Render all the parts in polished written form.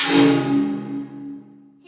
Hey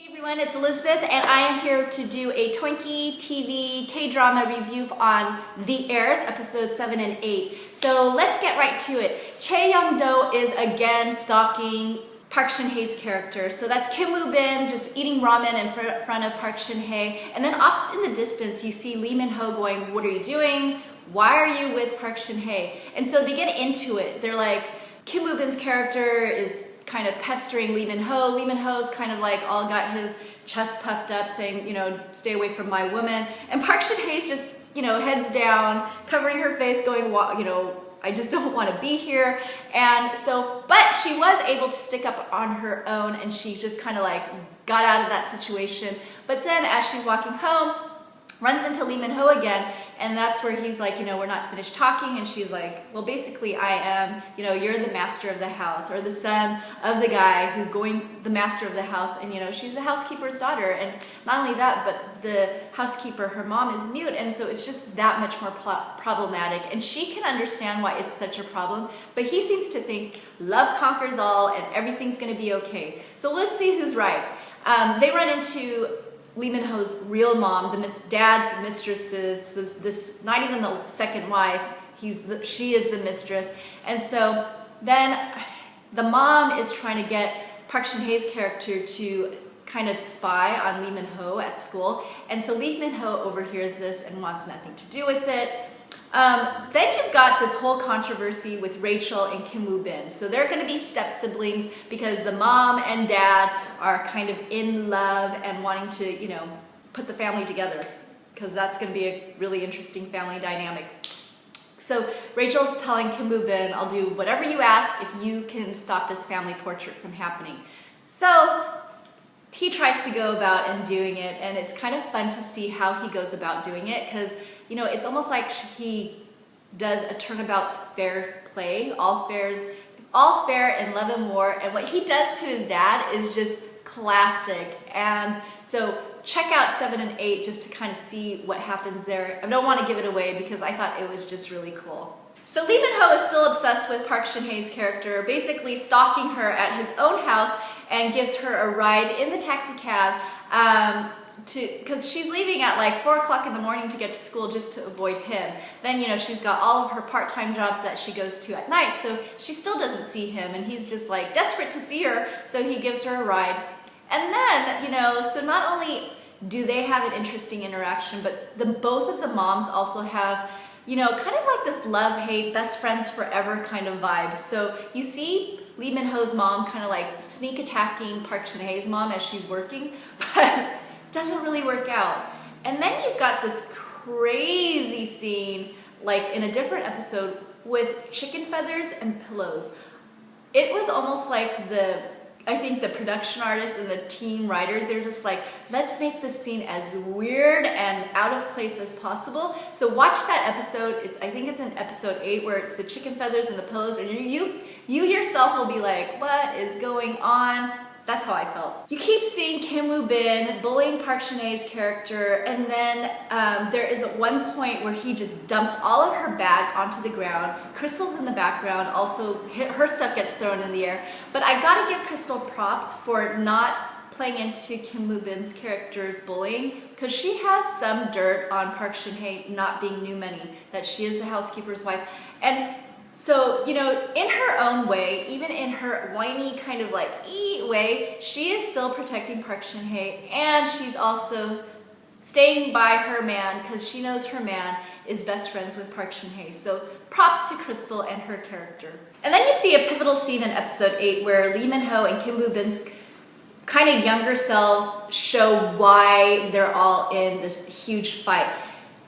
everyone, it's Elizabeth and I am here to do a t0inky TV K-drama review on The Heirs, episodes 7 and 8. So let's get right to it. Chae Young-do is again stalking Park Shin-hye's character. So that's Kim Woo-bin just eating ramen in front of Park Shin-hye. And then off in the distance you see Lee Min-ho going, "What are you doing? Why are you with Park Shin-hye?" And so they get into it. They're like, Kim Woo-bin's character is kind of pestering Lee Min-ho. Lee Min-ho's kind of like all got his chest puffed up saying, you know, stay away from my woman. And Park Shin-hye's just, you know, heads down, covering her face going, you know, I just don't want to be here. And so, but she was able to stick up on her own and she just kind of like got out of that situation. But then as she's walking home, runs into Lee Min-ho again, and that's where he's like, you know, we're not finished talking, and she's like, well, basically I am, you know, you're the master of the house, or the son of the guy who's the master of the house, and you know, she's the housekeeper's daughter, and not only that, but the housekeeper, her mom is mute, and so it's just that much more problematic, and she can understand why it's such a problem, but he seems to think love conquers all, and everything's gonna be okay. So let's see who's right. They run into Lee Min-ho's real mom, dad's mistresses, this not even the second wife, she is the mistress. And so then the mom is trying to get Park Shin-hye's character to kind of spy on Lee Min-ho at school. And so Lee Min-ho overhears this and wants nothing to do with it. Then you've got this whole controversy with Rachel and Kim Woo-bin. So they're going to be step-siblings because the mom and dad are kind of in love and wanting to, you know, put the family together because that's going to be a really interesting family dynamic. So Rachel's telling Kim Woo-bin, I'll do whatever you ask if you can stop this family portrait from happening. So he tries to go about and doing it, and it's kind of fun to see how he goes about doing it because, you know, it's almost like he does a turnabout's fair play, all fair in love and war, and what he does to his dad is just classic. And so check out 7 and 8 just to kind of see what happens there. I don't want to give it away because I thought it was just really cool. So Lee Min-ho is still obsessed with Park Shin-hye's character, basically stalking her at his own house and gives her a ride in the taxi cab because she's leaving at like 4 o'clock in the morning to get to school just to avoid him. Then, you know, she's got all of her part-time jobs that she goes to at night, so she still doesn't see him, and he's just like desperate to see her, so he gives her a ride. And then, you know, so not only do they have an interesting interaction, but both of the moms also have, you know, kind of like this love-hate, best friends forever kind of vibe. So you see Lee Min-ho's mom kind of like sneak attacking Park Shin-hye's mom as she's working, but doesn't really work out. And then you've got this crazy scene, like in a different episode, with chicken feathers and pillows. It was almost like I think the production artists and the team writers, they're just like, let's make this scene as weird and out of place as possible. So watch that episode. I think it's in episode 8 where it's the chicken feathers and the pillows, and you yourself will be like, what is going on? That's how I felt. You keep seeing Kim Woo-bin bullying Park Shin-hye's character, and then there is at one point where he just dumps all of her bag onto the ground. Crystal's in the background, also her stuff gets thrown in the air. But I gotta give Crystal props for not playing into Kim Woo-bin's character's bullying, because she has some dirt on Park Shin-hye not being new money, that she is the housekeeper's wife. And so, you know, in her own way, even in her whiny kind of like way, she is still protecting Park Shin-hye, and she's also staying by her man because she knows her man is best friends with Park Shin-hye. So props to Crystal and her character. And then you see a pivotal scene in episode 8 where Lee Min-ho and Kim Woo-bin's kind of younger selves show why they're all in this huge fight.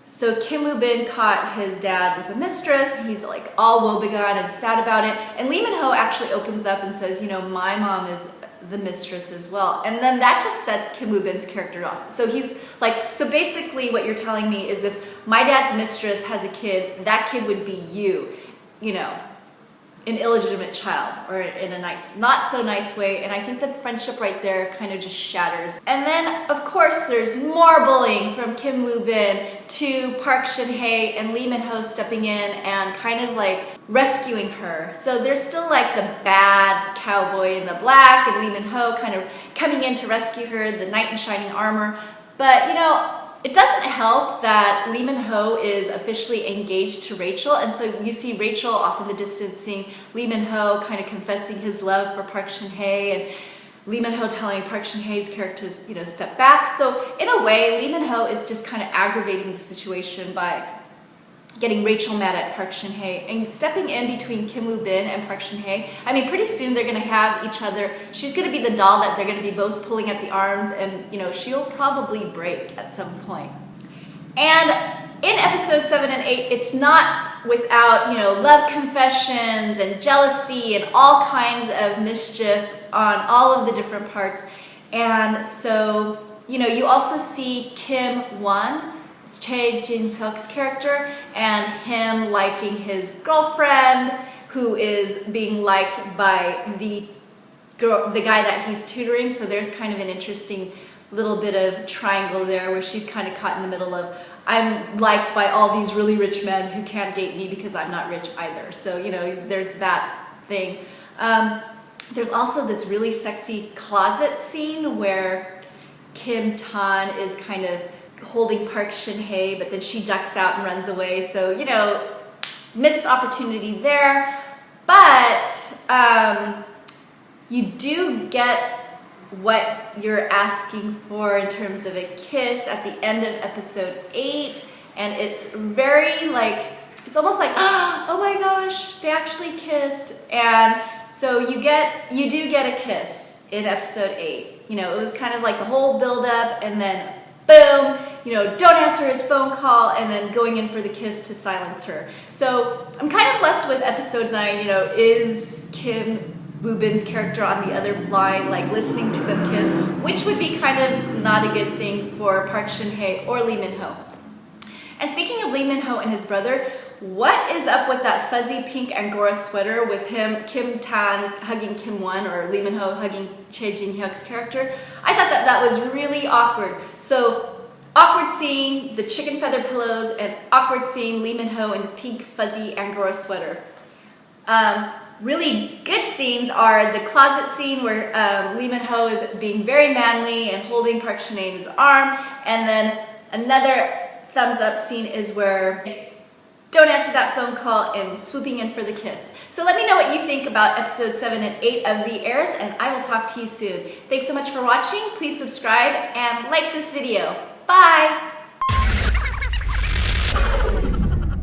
So Kim Woo-bin caught his dad with a mistress, and he's like all woebegone and sad about it. And Lee Min-ho actually opens up and says, you know, my mom is the mistress as well. And then that just sets Kim Woo-bin's character off. So he's like, so basically what you're telling me is if my dad's mistress has a kid, that kid would be you know. an illegitimate child, or in a nice, not so nice way, and I think the friendship right there kind of just shatters. And then, of course, there's more bullying from Kim Woo-bin to Park Shin-hye and Lee Min-ho stepping in and kind of like rescuing her. So there's still like the bad cowboy in the black and Lee Min-ho kind of coming in to rescue her, the knight in shining armor. But you know, it doesn't help that Lee Min-ho is officially engaged to Rachel, and so you see Rachel off in the distance seeing Lee Min-ho kind of confessing his love for Park Shin-hye, and Lee Min-ho telling Park Shin-hye's character to, you know, step back. So in a way, Lee Min-ho is just kind of aggravating the situation by getting Rachel mad at Park Shin-hye and stepping in between Kim Woo-bin and Park Shin-hye. I mean, pretty soon they're gonna have each other. She's gonna be the doll that they're gonna be both pulling at the arms, and you know, she'll probably break at some point. And in episodes 7 and 8, it's not without, you know, love confessions and jealousy and all kinds of mischief on all of the different parts. And so, you know, you also see Kim Won, Chae Jin-hyuk's character, and him liking his girlfriend, who is being liked by the guy that he's tutoring. So there's kind of an interesting little bit of triangle there where she's kind of caught in the middle of, I'm liked by all these really rich men who can't date me because I'm not rich either. So, you know, there's that thing. There's also this really sexy closet scene where Kim Tan is kind of holding Park Shin-hye, but then she ducks out and runs away. So, you know, missed opportunity there. But you do get what you're asking for in terms of a kiss at the end of episode 8. And it's very like, it's almost like, oh my gosh, they actually kissed. And so you do get a kiss in episode 8. You know, it was kind of like the whole build up, and then boom, you know, don't answer his phone call, and then going in for the kiss to silence her. So I'm kind of left with episode 9, you know, is Kim Woo-bin's character on the other line, like listening to them kiss, which would be kind of not a good thing for Park Shin-hye or Lee Min-ho. And speaking of Lee Min-ho and his brother, what is up with that fuzzy pink Angora sweater with him, Kim Tan hugging Kim Won, or Lee Min-ho hugging Chae Jin-hyuk's character? I thought that was really awkward. So awkward seeing the chicken feather pillows, and awkward seeing Lee Min-ho in the pink fuzzy Angora sweater. Really good scenes are the closet scene where Lee Min-ho is being very manly and holding Park Shin-hye in his arm, and then another thumbs up scene is where don't answer that phone call and swooping in for the kiss. So let me know what you think about episodes 7 and 8 of The Heirs, and I will talk to you soon. Thanks so much for watching. Please subscribe and like this video. Bye!